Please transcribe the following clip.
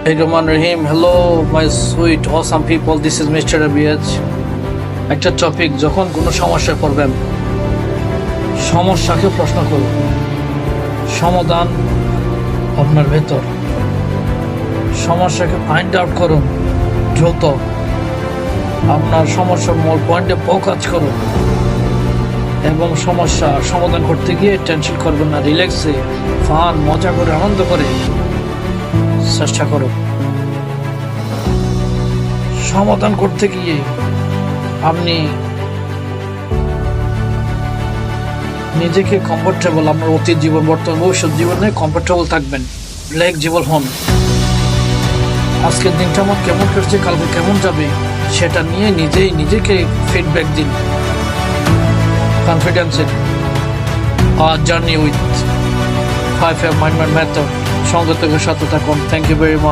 Hey Rahman Rahim, hello my sweet awesome people, this is Mr. Abiyaj. একটা topic, যখন কোনো সমস্যায় পড়বেন সমস্যাকে প্রশ্ন করুন, সমাধান আপনার ভেতর। সমস্যাকে ফাইন্ড আউট করুন দ্রুত, আপনার সমস্যার মূল পয়েন্টে ফোকাস করুন এবং সমস্যা সমাধান করতে গিয়ে টেনশন করবেন না, রিল্যাক্সে ফান মজা করে আনন্দ করে চেষ্টা করো। সমাধান করতে গিয়ে আপনি নিজেকে কমফোর্টেবল, আপনার অতীত জীবন বর্তমান ভবিষ্যৎ জীবনে কমফোর্টেবল থাকবেন, ফ্লেক্সিবল হন। আজকের দিনটা আমার কেমন কাটছে, কালকে কেমন যাবে সেটা নিয়ে নিজেকে ফিডব্যাক দিন কনফিডেন্সে। জার্নি উইথ 5 মাইন্ড মেথড, সঙ্গে থেকে সাথে থাকুন। Thank you very much.